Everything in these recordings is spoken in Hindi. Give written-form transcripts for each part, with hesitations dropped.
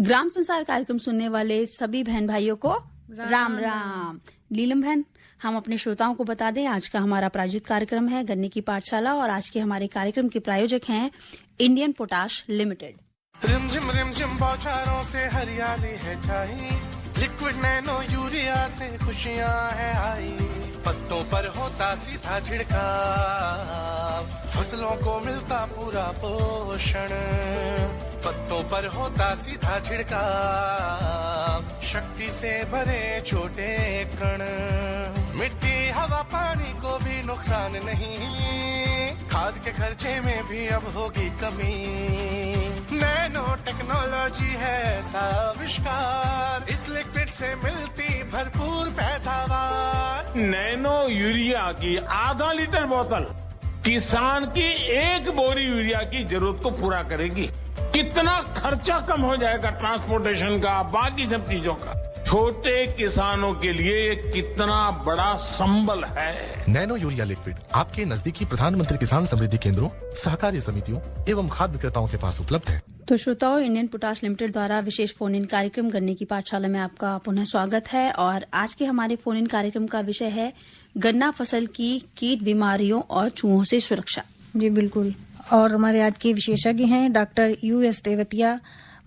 ग्राम संसार कार्यक्रम सुनने वाले सभी बहन भाइयों को राम राम। नीलम बहन, हम अपने श्रोताओं को बता दें आज का हमारा प्रायोजित कार्यक्रम है गन्ने की पाठशाला और आज के हमारे कार्यक्रम के प्रायोजक हैं इंडियन पोटाश लिमिटेड। रिमझिम बौछारों से हरियाली है छाई, लिक्विड नैनो यूरिया से खुशियां है आई, पत्तों पर होता सीधा छिड़काव, फसलों को मिलता पूरा पोषण, पत्तों पर होता सीधा छिड़काव, शक्ति से भरे छोटे कण, मिट्टी हवा पानी को भी नुकसान नहीं, खाद के खर्चे में भी अब होगी कमी, नैनो टेक्नोलॉजी है ऐसा आविष्कार, इस लिक्विड से मिलती भरपूर पैदावार। नैनो यूरिया की आधा लीटर बोतल किसान की एक बोरी यूरिया की जरूरत को पूरा करेगी। कितना खर्चा कम हो जाएगा ट्रांसपोर्टेशन का, बाकी सब चीजों का। छोटे किसानों के लिए ये कितना बड़ा संबल है। नैनो यूरिया लिक्विड आपके नजदीकी प्रधानमंत्री किसान समृद्धि केंद्रों, सहकारी समितियों एवं खाद्य विक्रेताओं के पास उपलब्ध है। तो श्रोताओं, इंडियन पोटाश लिमिटेड द्वारा विशेष फोन इन कार्यक्रम गन्ने की पाठशाला में आपका पुनः स्वागत है और आज के हमारे फोन इन कार्यक्रम का विषय है गन्ना फसल की कीट बीमारियों और चूहों से सुरक्षा। जी बिल्कुल। और हमारे आज के विशेषज्ञ हैं डॉक्टर US तेवतिया,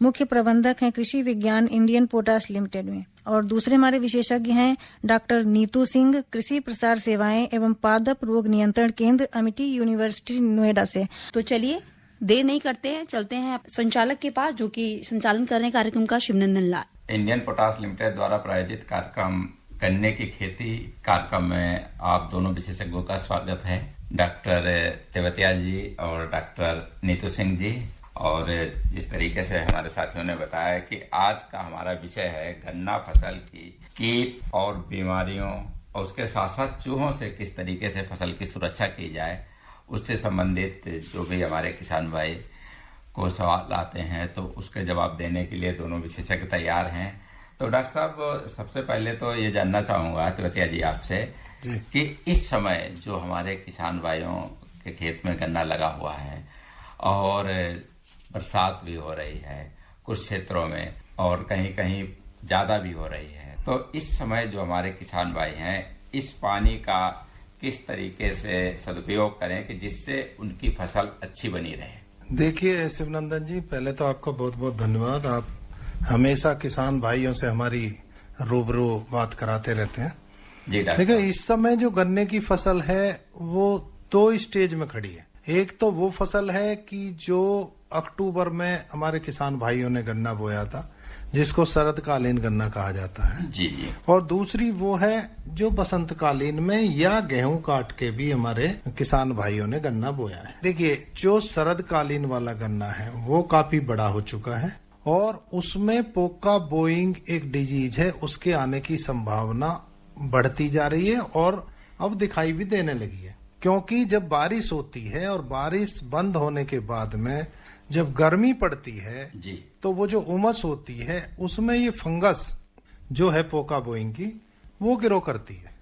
मुख्य प्रबंधक हैं कृषि विज्ञान इंडियन पोटाश लिमिटेड में। और दूसरे हमारे विशेषज्ञ हैं डॉक्टर नीतू सिंह, कृषि प्रसार सेवाएं एवं पादप रोग नियंत्रण केंद्र अमिटी यूनिवर्सिटी नोएडा से। तो चलिए देर नहीं करते हैं, चलते हैं संचालक के पास जो कि संचालन कर रहे हैं कार्यक्रम का, शिवनंदन लाल। इंडियन पोटाश लिमिटेड द्वारा प्रायोजित कार्यक्रम गन्ने की खेती कार्यक्रम में आप दोनों विशेषज्ञों का स्वागत है, डॉक्टर तेवतिया जी और डॉक्टर नीतू सिंह जी। और जिस तरीके से हमारे साथियों ने बताया कि आज का हमारा विषय है गन्ना फसल की कीट और बीमारियों और उसके साथ साथ चूहों से किस तरीके से फसल की सुरक्षा की जाए, उससे संबंधित जो भी हमारे किसान भाई को सवाल आते हैं तो उसके जवाब देने के लिए दोनों विशेषज्ञ तैयार हैं। तो डॉक्टर साहब, सबसे पहले तो ये जानना चाहूँगा तेवतिया जी आपसे कि इस समय जो हमारे किसान भाइयों के खेत में गन्ना लगा हुआ है और बरसात भी हो रही है कुछ क्षेत्रों में और कहीं कहीं ज़्यादा भी हो रही है, तो इस समय जो हमारे किसान भाई हैं इस पानी का किस तरीके से सदुपयोग करें कि जिससे उनकी फसल अच्छी बनी रहे। देखिए शिवनंदन जी, पहले तो आपका बहुत बहुत धन्यवाद। आप हमेशा किसान भाइयों से हमारी रूबरू बात कराते रहते हैं। जी डॉक्टर। देखिए, इस समय जो गन्ने की फसल है वो 2 स्टेज में खड़ी है। एक तो वो फसल है कि जो अक्टूबर में हमारे किसान भाइयों ने गन्ना बोया था, जिसको शरदकालीन गन्ना कहा जाता है। जी जी। और दूसरी वो है जो बसंतकालीन में या गेहूं काट के भी हमारे किसान भाइयों ने गन्ना बोया है। देखिए, जो शरदकालीन वाला गन्ना है वो काफी बड़ा हो चुका है और उसमें पोका बोइंग एक डिजीज है, उसके आने की संभावना बढ़ती जा रही है और अब दिखाई भी देने लगी है। क्योंकि जब बारिश होती है और बारिश बंद होने के बाद में जब गर्मी पड़ती है जी, तो वो जो उमस होती है उसमें ये फंगस जो है पोका बोइंग की वो ग्रो करती है।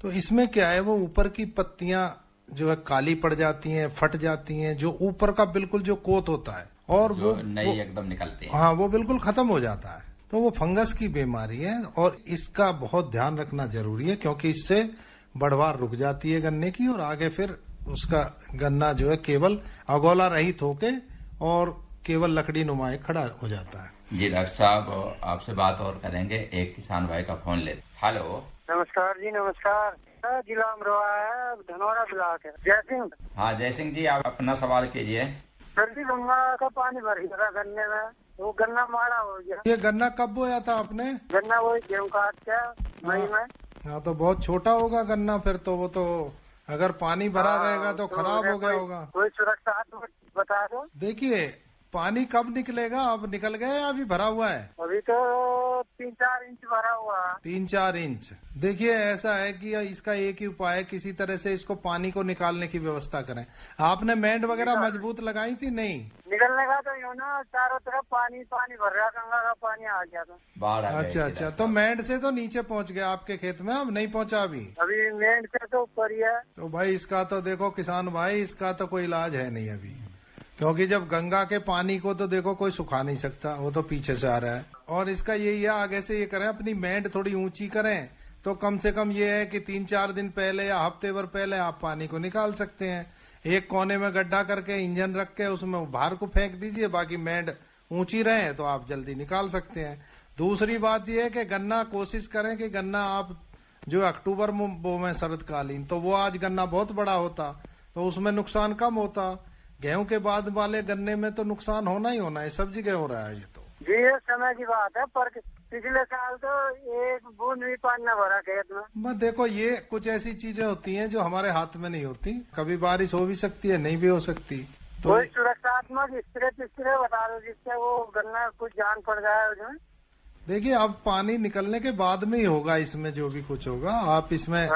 तो इसमें क्या है, वो ऊपर की पत्तियां जो है काली पड़ जाती हैं, फट जाती हैं, जो ऊपर का बिल्कुल जो कोट होता है और वो नई एकदम निकलती है। हाँ, वो बिल्कुल खत्म हो जाता है। तो वो फंगस की बीमारी है और इसका बहुत ध्यान रखना जरूरी है क्योंकि इससे बढ़वार रुक जाती है गन्ने की और आगे फिर उसका गन्ना जो है केवल अगोला रहित होके और केवल लकड़ी नुमाए खड़ा हो जाता है। जी डॉक्टर साहब, आपसे बात और करेंगे, एक किसान भाई का फोन ले। हेलो। नमस्कार जी, नमस्कार। जिला अमरोहा है, धनौरा ब्लॉक है। जय सिंह। हाँ जय सिंह जी, आप अपना सवाल कीजिए। सर्दी गंगा का पानी भर गया गन्ने में, वो गन्ना मारा हो गया। ये गन्ना कब बोया था आपने? गन्ना वही गेहूं काट के मई में। हाँ, तो बहुत छोटा होगा गन्ना फिर तो, वो तो अगर पानी भरा रहेगा तो खराब हो गया होगा। कोई सुरक्षा बता दो। देखिए, पानी कब निकलेगा? अब निकल गया या अभी भरा हुआ है? अभी तो 3-4 इंच भरा हुआ है। 3-4 इंच। देखिए, ऐसा है कि इसका एक ही उपाय है, किसी तरह से इसको पानी को निकालने की व्यवस्था करें। आपने मेंढ वगैरह मजबूत लगाई थी? नहीं निकलने का तो यूँ ना, चारों तरफ पानी पानी भर रहा, गंगा का पानी आ गया था, बाढ़ आ गई। अच्छा, तो मेंढ से तो नीचे पहुंच गया आपके खेत में, अब नहीं पहुंचा अभी मेंढ से तो ऊपर ही है। तो भाई इसका तो देखो किसान भाई, इसका तो कोई इलाज है नहीं अभी, क्योंकि जब गंगा के पानी को तो देखो कोई सुखा नहीं सकता, वो तो पीछे से आ रहा है। और इसका यही है, आगे से ये करें, अपनी मेंढ थोड़ी ऊंची करें तो कम से कम ये है कि 3-4 दिन पहले या हफ्ते भर पहले आप पानी को निकाल सकते हैं। एक कोने में गड्ढा करके इंजन रख के उसमें बाहर को फेंक दीजिए, बाकी मेंढ ऊंची रहे तो आप जल्दी निकाल सकते हैं। दूसरी बात यह है कि गन्ना कोशिश करें कि गन्ना आप जो अक्टूबर में बोवें शरदकालीन, तो वो आज गन्ना बहुत बड़ा होता तो उसमें नुकसान कम होता। गेहूं के बाद वाले गन्ने में तो नुकसान होना ही होना है, सब जगह हो रहा है ये तो। जी ये समय की बात है, पर पिछले साल तो एक बूंद भी पानी न भरा खेत में। बस देखो, ये कुछ ऐसी चीजें होती हैं जो हमारे हाथ में नहीं होती, कभी बारिश हो भी सकती है, नहीं भी हो सकती। तो कोई सुरक्षात्मक स्प्रे बता दो जिससे वो गन्ना कुछ जान पड़ जाए उसमें। देखिए, अब पानी निकलने के बाद में ही होगा इसमें जो भी कुछ होगा। आप इसमें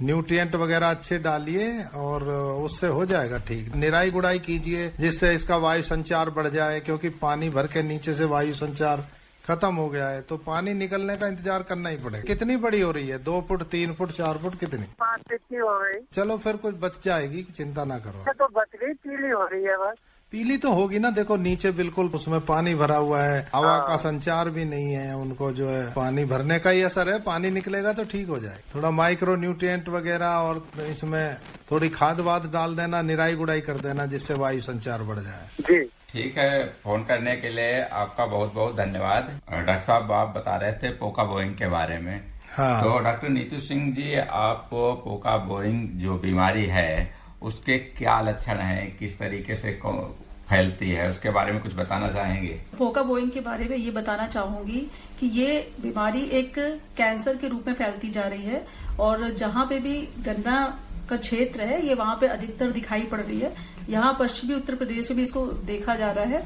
न्यूट्रिएंट वगैरह अच्छे डालिए और उससे हो जाएगा ठीक। निराई गुड़ाई कीजिए जिससे इसका वायु संचार बढ़ जाए, क्योंकि पानी भर के नीचे से वायु संचार खत्म हो गया है तो पानी निकलने का इंतजार करना ही पड़ेगा। कितनी बड़ी हो रही है? 2 फुट, 3 फुट, 4 फुट, कितनी? 5 फीट की हो गई। चलो फिर कुछ बच जाएगी, चिंता ना करो। तो बच गई, पीली हो रही है बस। पीली तो होगी ना, देखो नीचे बिल्कुल उसमें पानी भरा हुआ है, हवा का संचार भी नहीं है, उनको जो है पानी भरने का ही असर है। पानी निकलेगा तो ठीक हो जाए। थोड़ा माइक्रो न्यूट्रिएंट वगैरह और इसमें थोड़ी खाद वाद डाल देना, निराई गुड़ाई कर देना जिससे वायु संचार बढ़ जाए। जी ठीक है, फोन करने के लिए आपका बहुत बहुत धन्यवाद। डॉक्टर साहब, आप बता रहे थे पोका बोइंग के बारे में। हाँ। तो डॉक्टर नीतू सिंह जी, आपको पोका बोइंग जो बीमारी है उसके क्या लक्षण हैं, किस तरीके से फैलती है, उसके बारे में कुछ बताना चाहेंगे? पोका बोइंग के बारे में ये बताना चाहूंगी कि ये बीमारी एक कैंसर के रूप में फैलती जा रही है और जहाँ पे भी गन्ना का क्षेत्र है ये वहाँ पे अधिकतर दिखाई पड़ रही है। यहाँ पश्चिमी उत्तर प्रदेश में भी इसको देखा जा रहा है।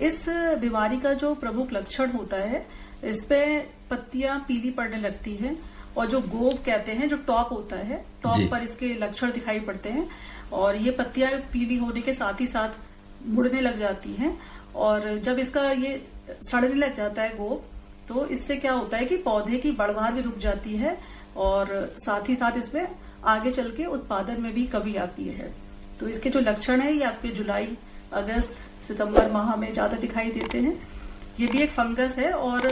इस बीमारी का जो प्रमुख लक्षण होता है, इसपे पत्तियां पीली पड़ने लगती हैं और जो गोब कहते हैं, जो टॉप होता है, टॉप पर इसके लक्षण दिखाई पड़ते हैं और ये पत्तियां पीली होने के साथ ही साथ मुड़ने लग जाती हैं। और जब इसका ये सड़ने लग जाता है गोब, तो इससे क्या होता है कि पौधे की बढ़वार भी रुक जाती है और साथ ही साथ इसमें आगे चल के उत्पादन में भी कमी आती है। तो इसके जो लक्षण है ये आपके जुलाई, अगस्त, सितंबर माह में ज्यादा दिखाई देते हैं। ये भी एक फंगस है और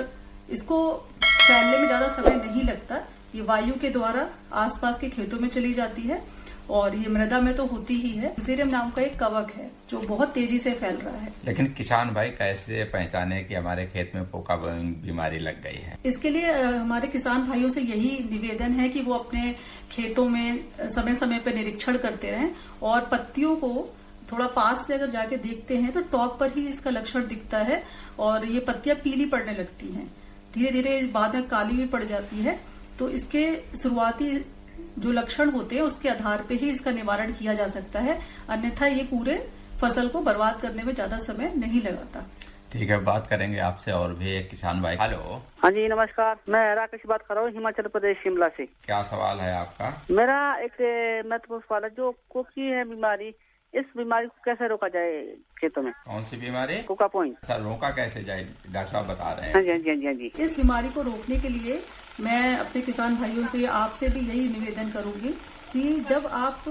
इसको फैलने में ज्यादा समय नहीं लगता। ये वायु के द्वारा आसपास के खेतों में चली जाती है और ये मृदा में तो होती ही है। फ्यूसेरियम नाम का एक कवक है जो बहुत तेजी से फैल रहा है। लेकिन किसान भाई कैसे पहचाने कि हमारे खेत में पोका बोइंग बीमारी लग गई है? इसके लिए हमारे किसान भाइयों से यही निवेदन है कि वो अपने खेतों में समय समय पर निरीक्षण करते रहें और पत्तियों को थोड़ा पास से अगर जाके देखते हैं तो टॉप पर ही इसका लक्षण दिखता है और ये पत्तियां पीली पड़ने लगती हैं, धीरे धीरे बाद में काली भी पड़ जाती है। तो इसके शुरुआती जो लक्षण होते हैं उसके आधार पे ही इसका निवारण किया जा सकता है, अन्यथा ये पूरे फसल को बर्बाद करने में ज्यादा समय नहीं लगाता। ठीक है, बात करेंगे आपसे और भी एक किसान भाई। हेलो। हाँ जी नमस्कार, मैं राकेश बात कर रहा हूँ हिमाचल प्रदेश शिमला से। क्या सवाल है आपका? मेरा एक महत्वपूर्ण सवाल है, जो कोकी है बीमारी, इस बीमारी को कैसे रोका जाए खेतों में? कौन सी बीमारी? Coca point. सर रोका कैसे जाए, डॉक्टर साहब बता रहे हैं। हाँ जी हाँ जी हाँ जी हाँ जी। इस बीमारी को रोकने के लिए मैं अपने किसान भाइयों से, आपसे भी यही निवेदन करूंगी कि जब आप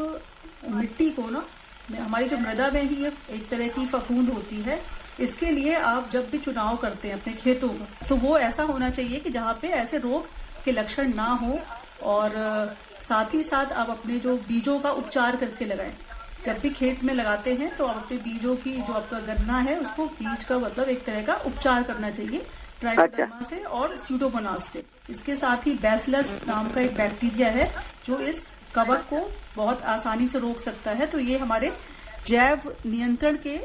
मिट्टी को ना, हमारी जो मृदा में ही एक तरह की फफूंद होती है, इसके लिए आप जब भी चुनाव करते हैं अपने खेतों का, तो वो ऐसा होना चाहिए कि जहाँ पे ऐसे रोग के लक्षण ना हो और साथ ही साथ आप अपने जो बीजों का उपचार करके लगाएं। जब भी खेत में लगाते हैं तो आप अपने बीजों की, जो आपका गन्ना है उसको बीज का मतलब एक तरह का उपचार करना चाहिए ट्राइकोडर्मा से और स्यूडोमोनास से। इसके साथ ही बैसिलस नाम का एक बैक्टीरिया है जो इस कवक को बहुत आसानी से रोक सकता है। तो ये हमारे जैव नियंत्रण के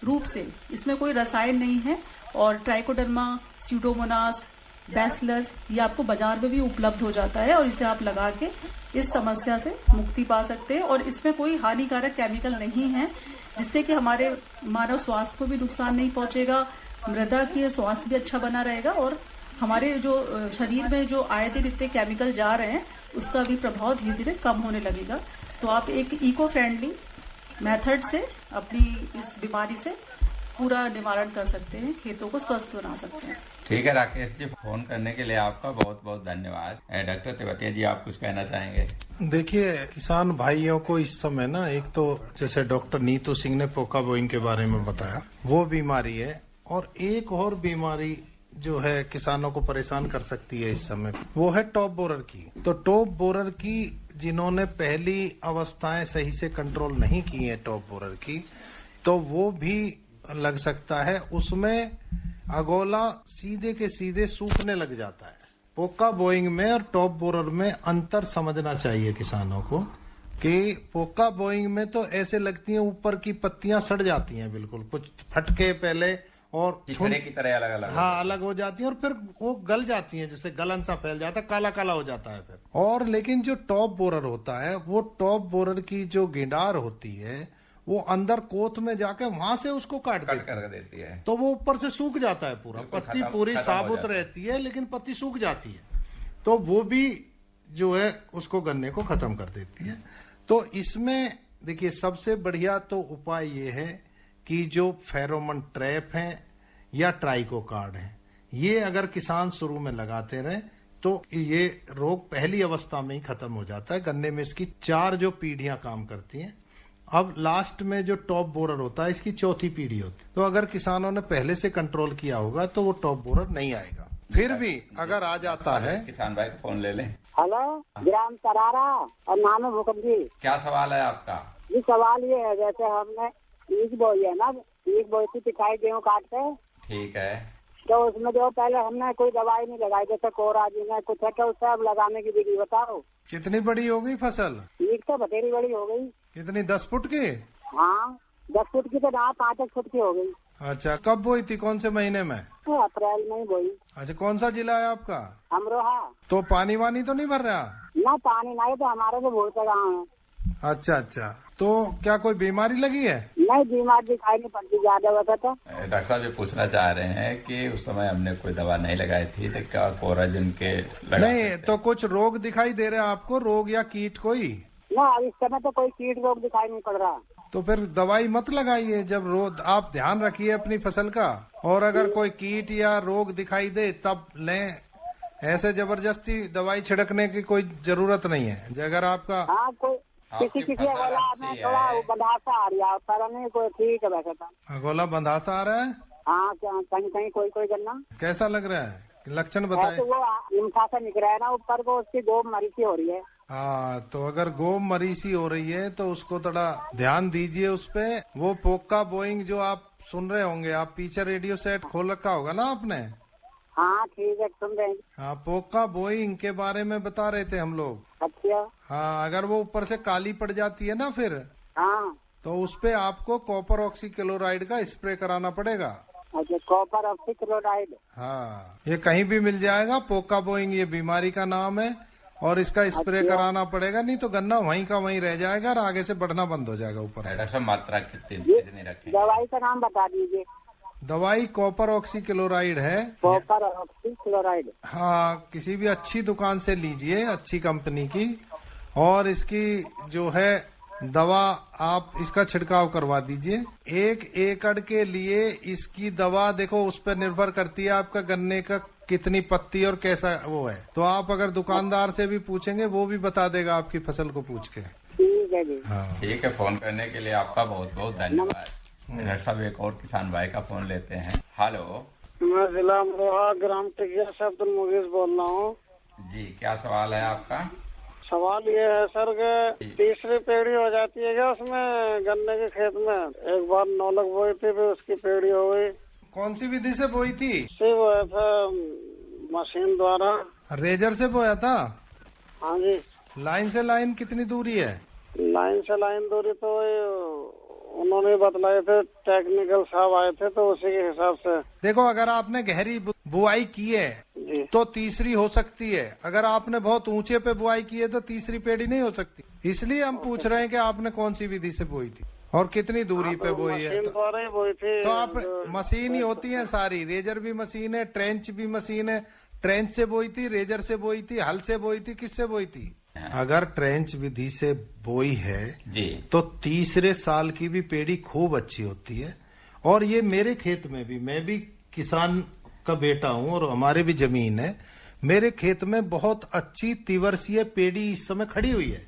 रूप से, इसमें कोई रसायन नहीं है और ट्राइकोडर्मा, स्यूडोमोनास, बैसिलस ये आपको बाजार में भी उपलब्ध हो जाता है और इसे आप लगा के इस समस्या से मुक्ति पा सकते हैं। और इसमें कोई हानिकारक केमिकल नहीं है जिससे कि हमारे मानव स्वास्थ्य को भी नुकसान नहीं पहुंचेगा, मृदा की स्वास्थ्य भी अच्छा बना रहेगा और हमारे जो शरीर में जो आए दिन इतने केमिकल जा रहे हैं उसका भी प्रभाव धीरे धीरे कम होने लगेगा। तो आप एक इको फ्रेंडली मेथड से अपनी इस बीमारी से पूरा निवारण कर सकते हैं, खेतों को स्वस्थ बना सकते हैं। ठीक है राकेश जी, फोन करने के लिए आपका बहुत बहुत धन्यवाद। डॉक्टर तेवतिया जी, आप कुछ कहना चाहेंगे? देखिए, किसान भाइयों को इस समय ना, एक तो जैसे डॉक्टर नीतू सिंह ने पोका बोइंग के बारे में बताया, वो बीमारी है, और एक और बीमारी जो है किसानों को परेशान कर सकती है इस समय, वो है टॉप बोरर की। तो टॉप बोरर की जिन्होंने पहली अवस्थाएं सही से कंट्रोल नहीं की है टॉप बोरर की, तो वो भी लग सकता है। उसमें अगोला सीधे के सीधे सूखने लग जाता है। पोका बोइंग में और टॉप बोरर में अंतर समझना चाहिए किसानों को, कि पोका बोइंग में तो ऐसे लगती हैं ऊपर की पत्तियां सड़ जाती हैं, बिल्कुल कुछ फटके पहले और चिथड़े की तरह अलग अलग, हाँ अलग हो जाती हैं, और फिर वो गल जाती हैं, जैसे गलन सा फैल जाता है, काला काला हो जाता है फिर। और लेकिन जो टॉप बोरर होता है, वो टॉप बोरर की जो गिडार होती है, वो अंदर कोथ में जाके वहां से उसको काट कर देती है, तो वो ऊपर से सूख जाता है पूरा। पत्ती पूरी साबुत रहती है, लेकिन पत्ती सूख जाती है, तो वो भी जो है उसको गन्ने को खत्म कर देती है। तो इसमें देखिए, सबसे बढ़िया तो उपाय ये है कि जो फेरोमोन ट्रैप हैं या ट्राइको कार्ड है, ये अगर किसान शुरू में लगाते रहे तो ये रोग पहली अवस्था में ही खत्म हो जाता है। गन्ने में इसकी 4 जो पीढ़ियां काम करती हैं। अब लास्ट में जो टॉप बोरर होता है, इसकी 4थी पीढ़ी होती है। तो अगर किसानों ने पहले से कंट्रोल किया होगा तो वो टॉप बोरर नहीं आएगा। फिर भी अगर आ जाता है, किसान भाई फोन ले लें। हेलो, ग्राम तरारा और नानो भूकंप जी। क्या सवाल है आपका? जी सवाल ये है, जैसे हमने बीज बोई है ना, बीज बोई थी पिछाई गेहूँ काट के, ठीक है, तो उसमें जो पहले हमने कोई दवाई नहीं लगाई, जैसे कोरा जी ने कुछ है, तो उससे अब लगाने की विधि बताओ। कितनी बड़ी हो गई फसल? ठीक तो बतेरी बड़ी हो गई। कितनी, 10 फुट की? हाँ 10 फुट की, तो ना 5 फुट की हो गई। अच्छा, कब बोई थी, कौन से महीने में? अप्रैल में ही बोई। अच्छा, कौन सा जिला है आपका? अमरोहा। तो पानी वानी तो नहीं भर रहा? ना पानी नहीं, तो हमारे तो बहुत गाँव है। अच्छा अच्छा, तो क्या कोई बीमारी लगी है? नहीं, बीमारी दिखाई नहीं पड़ती, ज्यादा होता तो। डॉक्टर साहब ये पूछना चाह रहे हैं कि उस समय हमने कोई दवा नहीं लगाई थी, तो क्या कोराजिन के नहीं, तो कुछ रोग दिखाई दे रहे हैं आपको, रोग या कीट कोई? ना, इस समय तो कोई कीट रोग दिखाई नहीं पड़ रहा। तो फिर दवाई मत लगाइए। जब रोग, आप ध्यान रखिए अपनी फसल का, और अगर कोई कीट या रोग दिखाई दे तब लें। ऐसे जबरदस्ती दवाई छिड़कने की कोई जरूरत नहीं है। अगर आपका किसी अगोला में थोड़ा बंधासा आ रहा है, पर नहीं कोई ठीक है वैसे तो। अगोला बंधासा आ रहा है? हाँ, कहीं कहीं कोई गन्ना। कैसा लग रहा है, लक्षण बताए? तो वो निम्फा से निकल रहा है ना ऊपर को, उसकी गोब मरीसी हो रही है। हाँ, तो अगर गोब मरीसी हो रही है तो उसको थोड़ा ध्यान दीजिए उस पे। वो पोका बोइंग जो आप सुन रहे होंगे, आप पीछे रेडियो सेट खोल रखा होगा ना आपने? हाँ ठीक है, सुन रहे हैं। हाँ, पोका बोइंग के बारे में बता रहे थे हम लोग। अच्छा। हाँ, अगर वो ऊपर से काली पड़ जाती है ना फिर, हाँ, तो उस पे आपको कॉपर ऑक्सीक्लोराइड का स्प्रे कराना पड़ेगा। अच्छा, कॉपर ऑक्सीक्लोराइड। हाँ, ये कहीं भी मिल जाएगा। पोका बोइंग ये बीमारी का नाम है, और इसका स्प्रे कराना पड़ेगा, नहीं तो गन्ना वहीं का वहीं रह जाएगा और आगे से बढ़ना बंद हो जाएगा ऊपर से। डॉक्टर मात्रा कितनी रखें? दवाई का नाम बता दीजिए। दवाई कॉपर ऑक्सीक्लोराइड है। Copper oxychloride. हाँ, किसी भी अच्छी दुकान से लीजिए, अच्छी कंपनी की, और इसकी जो है दवा आप इसका छिड़काव करवा दीजिए। 1 एकड़ के लिए इसकी दवा देखो उस पर निर्भर करती है आपका गन्ने का कितनी पत्ती और कैसा वो है। तो आप अगर दुकानदार से भी पूछेंगे वो भी बता देगा आपकी फसल को पूछ के। ठीक है जी। हाँ ठीक है, फोन करने के लिए आपका बहुत बहुत धन्यवाद। डॉक्टर साहब एक और किसान भाई का फोन लेते हैं। हेलो, मैं जिला अमरोहा ग्राम टिकिया से अब्दुल मुगीज बोल रहा हूँ। जी, क्या सवाल है आपका? सवाल ये है सर कि तीसरी पेड़ी हो जाती है क्या उसमें गन्ने के खेत में? एक बार नौलक बोई थी, फिर उसकी पेड़ी हो गई। कौन सी विधि से बोई थी? से बोया था मशीन द्वारा। रेजर से बोया था? हाँ जी। लाइन से लाइन कितनी दूरी है? लाइन से लाइन दूरी तो उन्होंने बतलाए थे, टेक्निकल साहब आए थे, तो उसी के हिसाब से। देखो, अगर आपने गहरी बुआई की है तो तीसरी हो सकती है। अगर आपने बहुत ऊंचे पे बुआई की है तो तीसरी पेड़ी नहीं हो सकती। इसलिए हम पूछ रहे हैं कि आपने कौन सी विधि से बोई थी और कितनी दूरी पे बोई है। तो आप मशीन ही होती है सारी। रेजर भी मशीन है, ट्रेंच भी मशीन है। ट्रेंच से बोई थी, रेजर से बोई थी, हल से बोई थी, किससे बोई थी? अगर ट्रेंच विधि से बोई है जी, तो तीसरे साल की भी पेड़ी खूब अच्छी होती है। और ये मेरे खेत में भी, मैं भी किसान का बेटा हूँ और हमारे भी जमीन है, मेरे खेत में बहुत अच्छी तिवर्षीय पेड़ी इस समय खड़ी हुई है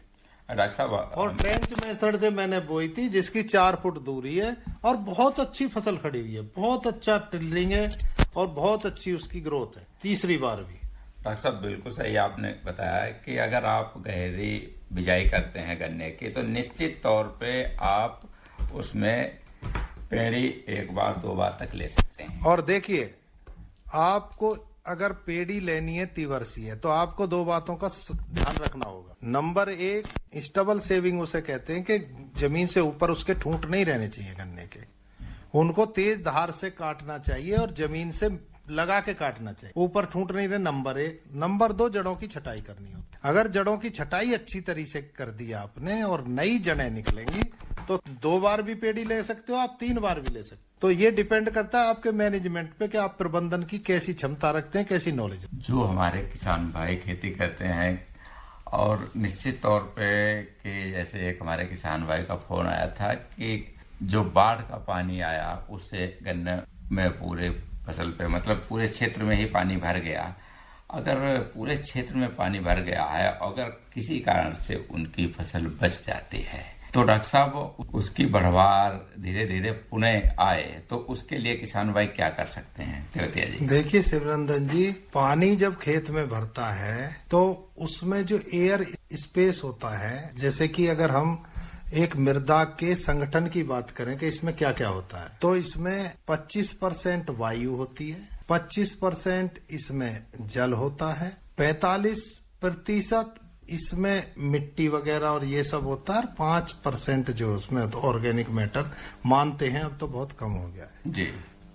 डॉक्टर साहब, और ट्रेंच मेथड से मैंने बोई थी जिसकी 4 फुट दूरी है और बहुत अच्छी फसल खड़ी हुई है, बहुत अच्छा टिल्लिंग है और बहुत अच्छी उसकी ग्रोथ है, तीसरी बार भी। डॉक्टर साहब बिल्कुल सही आपने बताया कि अगर आप गहरी बिजाई करते हैं गन्ने की तो निश्चित तौर पे आप उसमें पेड़ी 1 बार 2 बार तक ले सकते हैं। और देखिए, आपको अगर पेड़ी लेनी है तिवर्षीय तो आपको 2 बातों का ध्यान रखना होगा। नंबर 1, स्टबल सेविंग उसे कहते हैं कि जमीन से ऊपर उसके ठूंठ नहीं रहने चाहिए गन्ने के, उनको तेज धार से काटना चाहिए और जमीन से लगा के काटना चाहिए, ऊपर ठूंठ नहीं रहे। नंबर 1। नंबर 2, जड़ों की छटाई करनी होती है। अगर जड़ों की छटाई अच्छी तरीके से कर दी आपने और नई जड़ें निकलेंगी तो 2 बार भी पेड़ी ले सकते हो आप, 3 बार भी ले सकते हो। तो ये डिपेंड करता है आपके मैनेजमेंट पे कि आप प्रबंधन की कैसी क्षमता रखते हैं, कैसी नॉलेज। जो हमारे किसान भाई खेती करते हैं और निश्चित तौर पे कि जैसे एक हमारे किसान भाई का फोन आया था कि जो बाढ़ का पानी आया उससे गन्ने में पूरे फसल पे मतलब पूरे क्षेत्र में ही पानी भर गया। अगर पूरे क्षेत्र में पानी भर गया है, अगर किसी कारण से उनकी फसल बच जाती है तो डॉक्टर साहब उसकी बढ़वार धीरे धीरे पुनः आए तो उसके लिए किसान भाई क्या कर सकते हैं? तेवतिया जी। देखिए शिवनंदन जी, पानी जब खेत में भरता है तो उसमें जो एयर स्पेस होता है, जैसे कि अगर हम एक मृदा के संगठन की बात करें कि इसमें क्या क्या होता है, तो इसमें 25% वायु होती है, 25% इसमें जल होता है, 45% इसमें मिट्टी वगैरह और ये सब होता है, 5% जो उसमें ऑर्गेनिक मैटर मानते हैं, अब तो बहुत कम हो गया है जी।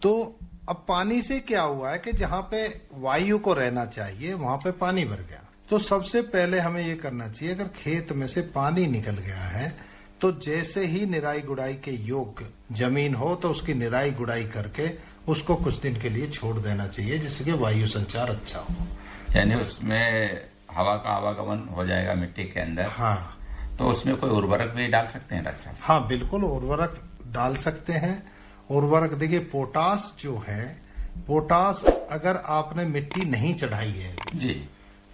तो अब पानी से क्या हुआ है कि जहाँ पे वायु को रहना चाहिए वहां पे पानी भर गया। तो सबसे पहले हमें ये करना चाहिए, अगर खेत में से पानी निकल गया है तो जैसे ही निराई गुड़ाई के योग्य जमीन हो तो उसकी निराई गुड़ाई करके उसको कुछ दिन के लिए छोड़ देना चाहिए, जिससे कि वायु संचार अच्छा हो, यानी उसमें हवा का आवागमन हो जाएगा मिट्टी के अंदर। हाँ, तो उसमें कोई उर्वरक भी डाल सकते हैं डॉक्टर साहब? हाँ बिल्कुल, उर्वरक डाल सकते हैं। उर्वरक देखिए, पोटास जो है, पोटास अगर आपने मिट्टी नहीं चढ़ाई है जी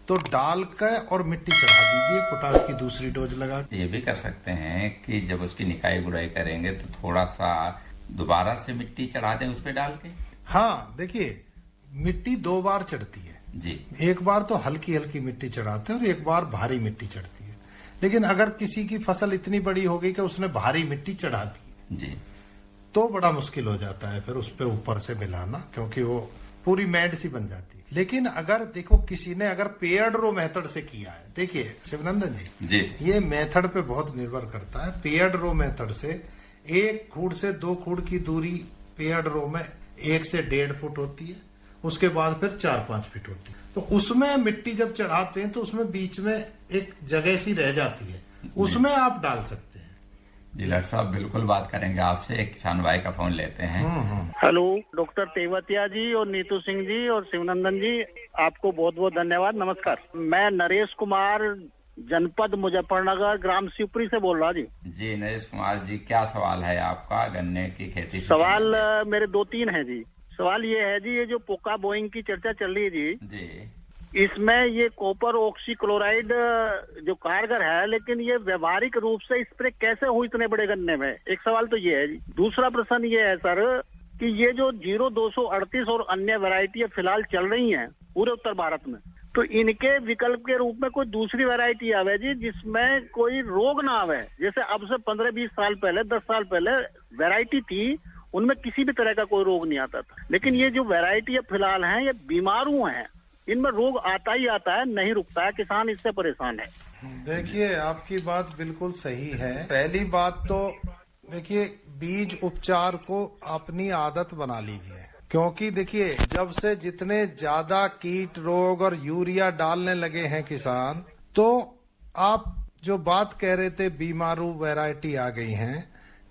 तो डाल कर और मिट्टी चढ़ा दीजिए, पोटास की दूसरी डोज लगा। ये भी कर सकते हैं कि जब उसकी निकाई गुड़ाई करेंगे तो थोड़ा सा दोबारा से मिट्टी चढ़ा दें उस पे डाल के। हाँ देखिए, मिट्टी 2 बार चढ़ती है जी। एक बार तो हल्की हल्की मिट्टी चढ़ाते हैं और एक बार भारी मिट्टी चढ़ती है। लेकिन अगर किसी की फसल इतनी बड़ी हो गई कि उसने भारी मिट्टी चढ़ा दी जी तो बड़ा मुश्किल हो जाता है फिर उस पे ऊपर से मिलाना, क्योंकि वो पूरी मैड सी बन जाती है। लेकिन अगर देखो किसी ने अगर पेयर्ड रो मेथड से किया है, देखिए शिवनंदन जी, ये मेथड पे बहुत निर्भर करता है। पेयर्ड रो मेथड से 1 खूड़ से 2 खूड़ की दूरी पेयर्ड रो में 1 से 1.5 फुट होती है, उसके बाद फिर 4-5 फीट होती है। तो उसमें मिट्टी जब चढ़ाते हैं तो उसमें बीच में एक जगह सी रह जाती है, उसमें आप डाल सकते हैं। जी डॉक्टर साहब बिल्कुल बात करेंगे आपसे, एक किसान भाई का फोन लेते हैं। हेलो डॉक्टर तेवतिया जी और नीतू सिंह जी और शिवनंदन जी, आपको बहुत बहुत धन्यवाद। नमस्कार, मैं नरेश कुमार, जनपद मुजफ्फरनगर, ग्राम शिवपुरी से बोल रहा जी। जी नरेश कुमार जी, क्या सवाल है आपका गन्ने की खेती से? सवाल मेरे 2-3 है जी। सवाल ये है जी, ये जो पोका बोइंग की चर्चा चल रही है जी, इसमें ये कॉपर ऑक्सीक्लोराइड जो कारगर है, लेकिन ये व्यवहारिक रूप से स्प्रे कैसे हुई इतने बड़े गन्ने में? एक सवाल तो ये है जी। दूसरा प्रश्न ये है सर कि ये जो 0238 और अन्य वैरायटी फिलहाल चल रही हैं पूरे उत्तर भारत में, तो इनके विकल्प के रूप में कोई दूसरी वैरायटी आवे जी जिसमें कोई रोग ना आवे? जैसे अब से 15-20 साल पहले, 10 साल पहले वैरायटी थी, उनमें किसी भी तरह का कोई रोग नहीं आता था। लेकिन ये जो वैरायटी फिलहाल है ये बीमारू हैं, इनमें रोग आता ही आता है, नहीं रुकता है, किसान इससे परेशान है। देखिए आपकी बात बिल्कुल सही है। पहली बात तो देखिए, बीज उपचार को अपनी आदत बना लीजिए, क्योंकि देखिए जब से जितने ज्यादा कीट रोग और यूरिया डालने लगे हैं किसान, तो आप जो बात कह रहे थे बीमारू वैरायटी आ गई हैं,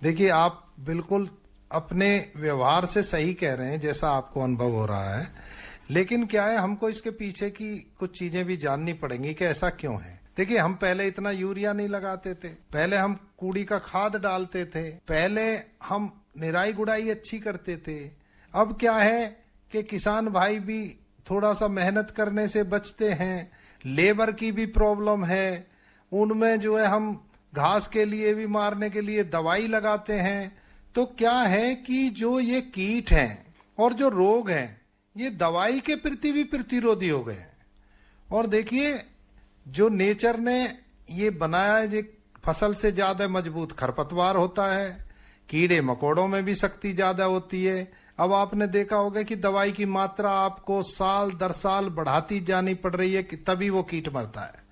देखिए आप बिल्कुल अपने व्यवहार से सही कह रहे हैं जैसा आपको अनुभव हो रहा है। लेकिन क्या है, हमको इसके पीछे की कुछ चीजें भी जाननी पड़ेंगी कि ऐसा क्यों है। देखिए हम पहले इतना यूरिया नहीं लगाते थे, पहले हम कूड़ी का खाद डालते थे, पहले हम निराई गुड़ाई अच्छी करते थे। अब क्या है कि किसान भाई भी थोड़ा सा मेहनत करने से बचते हैं, लेबर की भी प्रॉब्लम है, उनमें जो है हम घास के लिए भी मारने के लिए दवाई लगाते हैं। तो क्या है कि जो ये कीट हैं और जो रोग हैं ये दवाई के प्रति भी प्रतिरोधी हो गए हैं। और देखिए जो नेचर ने ये बनाया है, ये फसल से ज्यादा मजबूत खरपतवार होता है, कीड़े मकोड़ों में भी शक्ति ज्यादा होती है। अब आपने देखा होगा कि दवाई की मात्रा आपको साल दर साल बढ़ाती जानी पड़ रही है कि तभी वो कीट मरता है।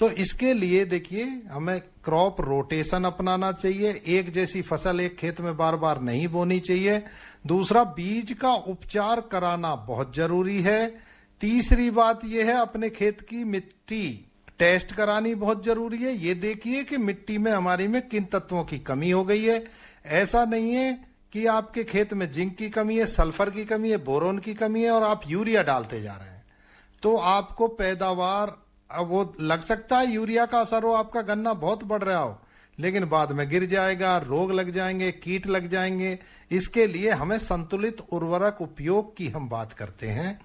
तो इसके लिए देखिए हमें क्रॉप रोटेशन अपनाना चाहिए, एक जैसी फसल एक खेत में बार बार नहीं बोनी चाहिए। दूसरा, बीज का उपचार कराना बहुत जरूरी है। तीसरी बात यह है अपने खेत की मिट्टी टेस्ट करानी बहुत जरूरी है। ये देखिए कि मिट्टी में हमारी में किन तत्वों की कमी हो गई है। ऐसा नहीं है कि आपके खेत में जिंक की कमी है, सल्फर की कमी है, बोरोन की कमी है और आप यूरिया डालते जा रहे हैं, तो आपको पैदावार अब वो लग सकता है यूरिया का असर हो, आपका गन्ना बहुत बढ़ रहा हो, लेकिन बाद में गिर जाएगा, रोग लग जाएंगे, कीट लग जाएंगे। इसके लिए हमें संतुलित उर्वरक उपयोग की हम बात करते हैं,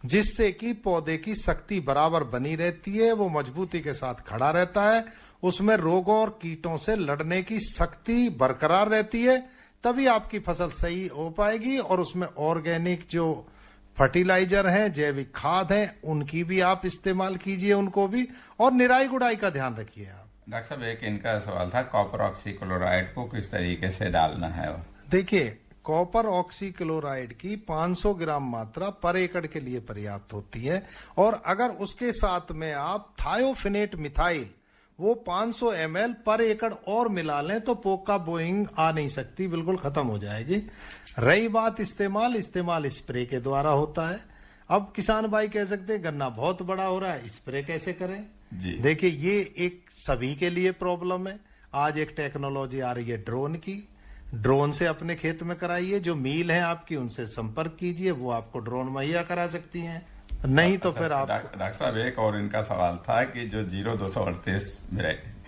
जिससे कि पौधे की शक्ति बराबर बनी रहती है, वो मजबूती के साथ खड़ा रहता है, उसमें रोगों और कीटों से लड़ने की शक्ति बरकरार रहती है। तभी आपकी फसल सही हो पाएगी और उसमें ऑर्गेनिक जो फर्टिलाइजर हैं, जैविक खाद हैं, उनकी भी आप इस्तेमाल कीजिए, उनको भी, और निराई गुड़ाई का ध्यान रखिए आप। डॉक्टर साहब एक इनका सवाल था, कॉपर ऑक्सीक्लोराइड को किस तरीके से डालना है? देखिए कॉपर ऑक्सीक्लोराइड की 500 ग्राम मात्रा पर एकड़ के लिए पर्याप्त होती है, और अगर उसके साथ में आप थायोफिनेट मिथाइल वो 500 ml पर एकड़ और मिला लें तो पोका बोइंग आ नहीं सकती, बिल्कुल खत्म हो जाएगी। रही बात इस्तेमाल स्प्रे के द्वारा होता है। अब किसान भाई कह सकते हैं गन्ना बहुत बड़ा हो रहा है, स्प्रे कैसे करें जी? देखिए ये एक सभी के लिए प्रॉब्लम है। आज एक टेक्नोलॉजी आ रही है ड्रोन की, ड्रोन से अपने खेत में कराइए, जो मील है आपकी उनसे संपर्क कीजिए, वो आपको ड्रोन मुहैया करा सकती हैं। नहीं तो फिर आप डॉक्टर साहब एक और इनका सवाल था कि जो 0238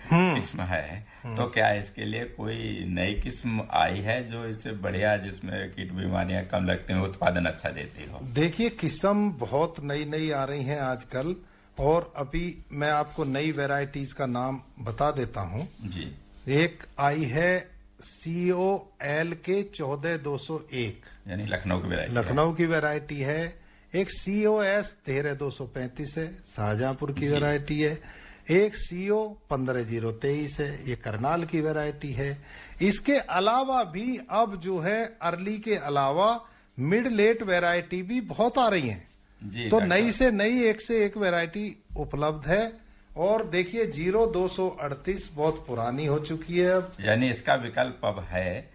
किस्म है, तो क्या इसके लिए कोई नई किस्म आई है जो इससे बढ़िया, जिसमें कीट बीमारियां कम लगती हैं, उत्पादन अच्छा देती हो? देखिए किस्म बहुत नई नई आ रही हैं आजकल, और अभी मैं आपको नई वेराइटीज का नाम बता देता हूं जी। एक आई है COL के 14201, यानी लखनऊ की वैरायटी है। एक COS 13235 है, शाहजहांपुर की वैरायटी है। एक CO 15023 है, ये करनाल की वैरायटी है। इसके अलावा भी अब जो है अर्ली के अलावा मिड लेट वैरायटी भी बहुत आ रही हैं, तो नई से नई एक से एक वैरायटी उपलब्ध है। और देखिए 0238 बहुत पुरानी हो चुकी है अब, यानी इसका विकल्प अब है,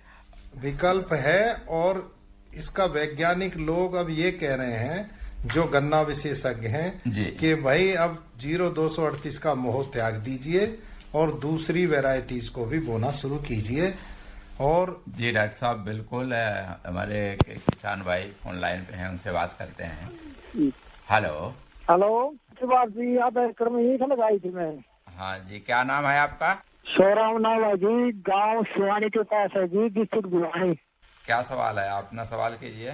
विकल्प है। और इसका वैज्ञानिक लोग अब ये कह रहे हैं, जो गन्ना विशेषज्ञ हैं, कि भाई अब 0238 का मोह त्याग दीजिए और दूसरी वैरायटीज को भी बोना शुरू कीजिए। और जी डॉक्टर साहब बिल्कुल, हमारे किसान भाई फोन लाइन पे हैं, उनसे बात करते हैं। हेलो जी, आप ही लगाई थी मैं। हाँ जी, क्या नाम है आपका? सोराम नाम है जी, गांव सिवानी के पास है जी, डिस्ट्रिक्ट भिवानी। क्या सवाल है? अपना सवाल कीजिए।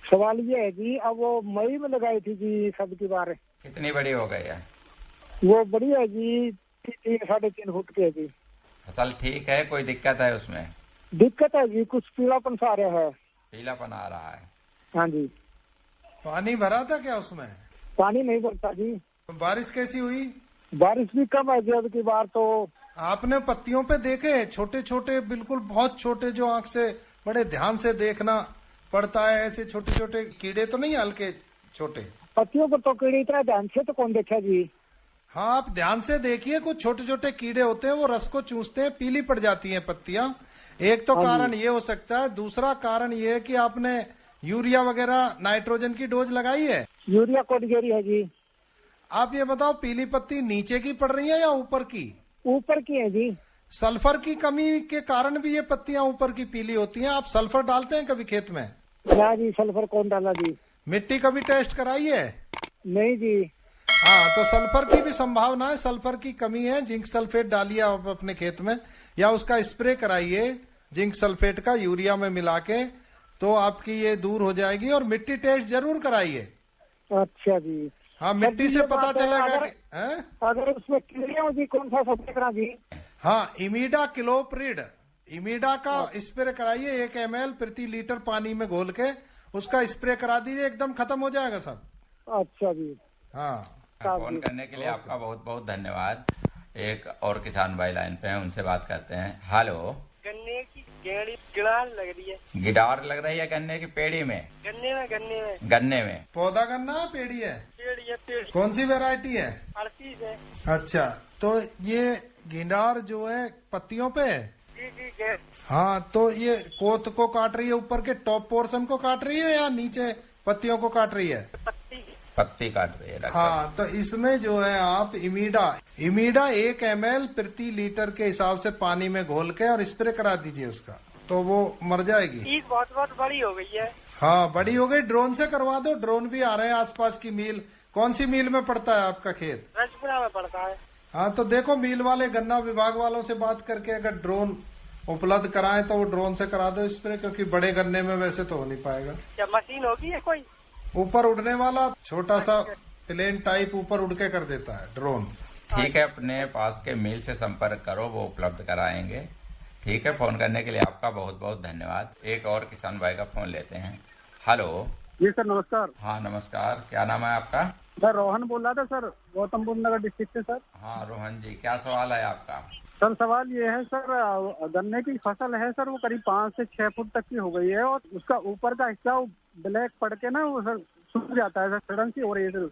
सवाल ये है जी, अब वो मई में लगाई थी जी सब की बार। कितनी बड़ी हो गई है? वो बड़ी है जी, 3-3.5 फुट की है जी। फसल ठीक है? कोई दिक्कत है उसमें? दिक्कत है जी, कुछ पीलापन सा आ रहा है। पीलापन आ रहा है? हाँ जी। पानी भरा था क्या उसमें? पानी नहीं भरता जी। बारिश कैसी हुई? बारिश भी कम है जी अब की बार। तो आपने पत्तियों पे देखे छोटे छोटे, बिल्कुल बहुत छोटे, जो आंख से बड़े ध्यान से देखना पड़ता है, ऐसे छोटे छोटे कीड़े तो नहीं, हल्के छोटे पत्तियों पर तो कीड़े इतना ध्यान से तो कौन देखा जी। हाँ आप ध्यान से देखिए, कुछ छोटे छोटे कीड़े होते हैं, वो रस को चूसते हैं, पीली पड़ जाती हैं पत्तियां। एक तो कारण ये हो सकता है, दूसरा कारण ये है कि आपने यूरिया वगैरह नाइट्रोजन की डोज लगाई है? यूरिया कोडगेरी है जी। आप ये बताओ, पीली पत्ती नीचे की पड़ रही है या ऊपर की? ऊपर की है जी। सल्फर की कमी के कारण भी ये पत्तियां ऊपर की पीली होती हैं। आप सल्फर डालते हैं कभी खेत में? ना जी, सल्फर कौन डाला जी। मिट्टी कभी टेस्ट कराई है? नहीं जी। हाँ, तो सल्फर की भी संभावना है, सल्फर की कमी है, जिंक सल्फेट डालिए आप अपने खेत में, या उसका स्प्रे कराइए जिंक सल्फेट का यूरिया में मिला के, तो आपकी ये दूर हो जाएगी। और मिट्टी टेस्ट जरूर कराइए। अच्छा जी। हाँ, मिट्टी से पता चलेगा कि अगर उसमें कीड़े हो जी, कौन सा स्प्रे करा जी? हाँ, इमीडा क्लोप्रिड, इमीडा का स्प्रे कराइए 1 ml प्रति लीटर पानी में घोल के, उसका स्प्रे करा दीजिए, एकदम खत्म हो जाएगा सब। अच्छा जी। हाँ, फोन करने के लिए आपका बहुत बहुत धन्यवाद। एक और किसान भाई लाइन पे हैं, उनसे बात करते हैं। हेलो। गन्ने की गिडार लग रही है। गिडार लग रही है गन्ने की पेड़ी में? गन्ने में। पौधा गन्ना है, पेड़ी है? पेड़ी। कौन सी वैरायटी है? 38 है। अच्छा, तो ये गिडार जो है पत्तियों पे है? जी। हाँ, तो ये कोत को काट रही है, ऊपर के टॉप पोर्शन को काट रही है या नीचे पत्तियों को काट रही है? पत्ती काट रही है। हाँ, तो इसमें जो है आप इमीडा 1 ml प्रति लीटर के हिसाब से पानी में घोल के और स्प्रे करा दीजिए उसका, तो वो मर जाएगी। बहुत बड़ी हो गई है। हाँ, बड़ी हो गई, ड्रोन से करवा दो। ड्रोन भी आ रहे हैं आसपास की मिल। कौन सी मिल में पड़ता है आपका खेत? रजपुरा में पड़ता है। हाँ, तो देखो मिल वाले, गन्ना विभाग वालों से बात करके अगर ड्रोन उपलब्ध कराएं तो वो ड्रोन से करा दो स्प्रे, क्योंकि बड़े गन्ने में वैसे तो हो नहीं पाएगा। क्या मशीन होगी है कोई? ऊपर उड़ने वाला छोटा सा प्लेन टाइप ऊपर उड़ के कर देता है ड्रोन। ठीक है, अपने पास के मिल से संपर्क करो, वो उपलब्ध कराएंगे। ठीक है, फोन करने के लिए आपका बहुत बहुत धन्यवाद। एक और किसान भाई का फोन लेते हैं। हेलो। जी सर, नमस्कार। हाँ नमस्कार, क्या नाम है आपका? सर रोहन बोल रहा था सर, गौतम बुद्ध नगर डिस्ट्रिक्ट से सर। हाँ रोहन जी, क्या सवाल है आपका? सर सवाल ये है सर, गन्ने की फसल है सर, वो करीब 5 से 6 फुट तक की हो गई है और उसका ऊपर का हिस्सा ब्लैक पड़ के ना वो सर सूख जाता है सर, सड़न सी हो रही है सर।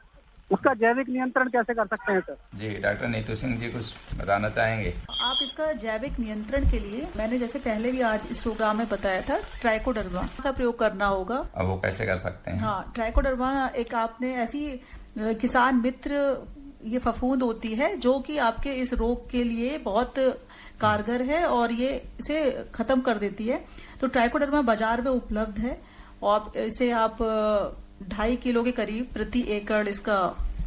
उसका जैविक नियंत्रण कैसे कर सकते हैं सर? जी, डॉक्टर नीतू सिंह जी कुछ बताना चाहेंगे? आप इसका जैविक नियंत्रण के लिए मैंने जैसे पहले भी आज इस प्रोग्राम में बताया था, ट्राइकोडर्मा का प्रयोग करना होगा। अब वो कैसे कर सकते हैं? हाँ, ट्राइकोडर्मा एक आपने ऐसी किसान मित्र ये फफूंद होती है जो कि आपके इस रोग के लिए बहुत कारगर है और ये इसे खत्म कर देती है। तो ट्राइकोडर्मा बाजार में उपलब्ध है और इसे आप 2.5 किलो के करीब प्रति एकड़ इसका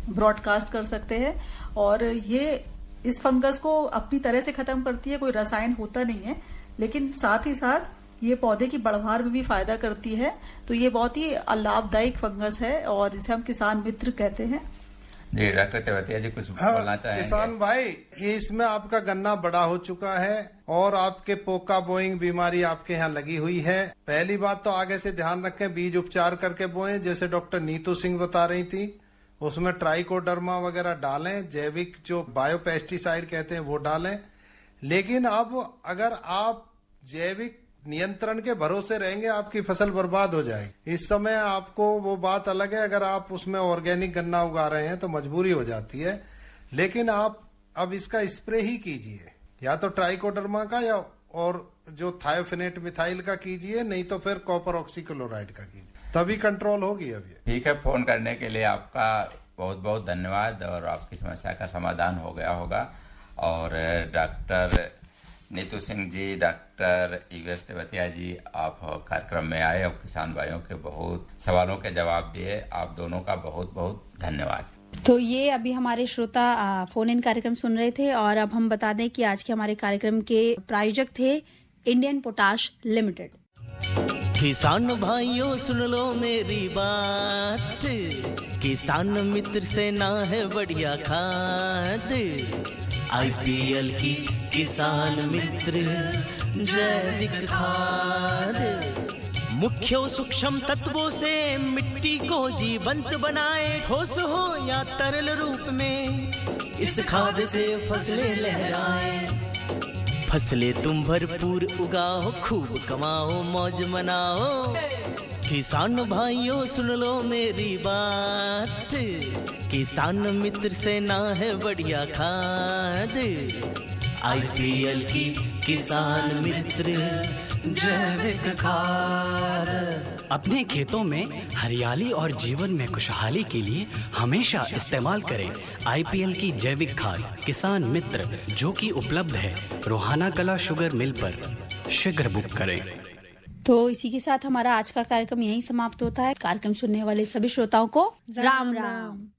ब्रॉडकास्ट कर सकते हैं और ये इस फंगस को अपनी तरह से खत्म करती है, कोई रसायन होता नहीं है, लेकिन साथ ही साथ ये पौधे की बढ़वार में भी फायदा करती है। तो ये बहुत ही लाभदायक फंगस है और जिसे हम किसान मित्र कहते हैं। जी डॉक्टर तेवतिया जी कुछ बोलना चाहेंगे? किसान भाई, ये इसमें आपका गन्ना बड़ा हो चुका है और आपके पोका बोइंग बीमारी आपके यहाँ लगी हुई है। पहली बात तो आगे से ध्यान रखें, बीज उपचार करके बोएं, जैसे डॉक्टर नीतू सिंह बता रही थी। उसमें ट्राइकोडर्मा वगैरह डालें, जैविक जो बायोपेस्टिसाइड कहते हैं वो डालें। लेकिन अब अगर आप जैविक नियंत्रण के भरोसे रहेंगे, आपकी फसल बर्बाद हो जाएगी। इस समय आपको वो बात अलग है, अगर आप उसमें ऑर्गेनिक गन्ना उगा रहे हैं तो मजबूरी हो जाती है, लेकिन आप अब इसका स्प्रे ही कीजिए, या तो ट्राइकोडर्मा का या और जो थायोफिनेट मिथाइल का कीजिए, नहीं तो फिर कॉपर ऑक्सीक्लोराइड का कीजिए, तभी कंट्रोल होगी। अब ये ठीक है, फोन करने के लिए आपका बहुत बहुत धन्यवाद और आपकी समस्या का समाधान हो गया होगा। और doctor Neetu Singh ji, doctor US Tewatia जी, आप कार्यक्रम में आए और किसान भाइयों के बहुत सवालों के जवाब दिए। आप दोनों का बहुत बहुत धन्यवाद। तो ये अभी हमारे श्रोता फोन इन कार्यक्रम सुन रहे थे और अब हम बता दें कि आज के हमारे कार्यक्रम के प्रायोजक थे इंडियन पोटाश लिमिटेड। किसान भाइयों सुन लो मेरी बात, किसान मित्र से ना है बढ़िया खाद, IPL की किसान मित्र जैविक खाद, मुख्य सूक्ष्म तत्वों से मिट्टी को जीवंत बनाए, ठोस हो या तरल रूप में इस खाद से फसलें लहराए। फसलें तुम भरपूर उगाओ, खूब कमाओ, मौज मनाओ। किसान भाइयों सुन लो मेरी बात, किसान मित्र से ना है बढ़िया खाद, IPL की किसान मित्र जैविक खाद। अपने खेतों में हरियाली और जीवन में खुशहाली के लिए हमेशा इस्तेमाल करें IPL की जैविक खाद किसान मित्र, जो कि उपलब्ध है रोहाना कला शुगर मिल पर। शीघ्र बुक करें। तो इसी के साथ हमारा आज का कार्यक्रम यहीं समाप्त होता है। कार्यक्रम सुनने वाले सभी श्रोताओं को राम राम।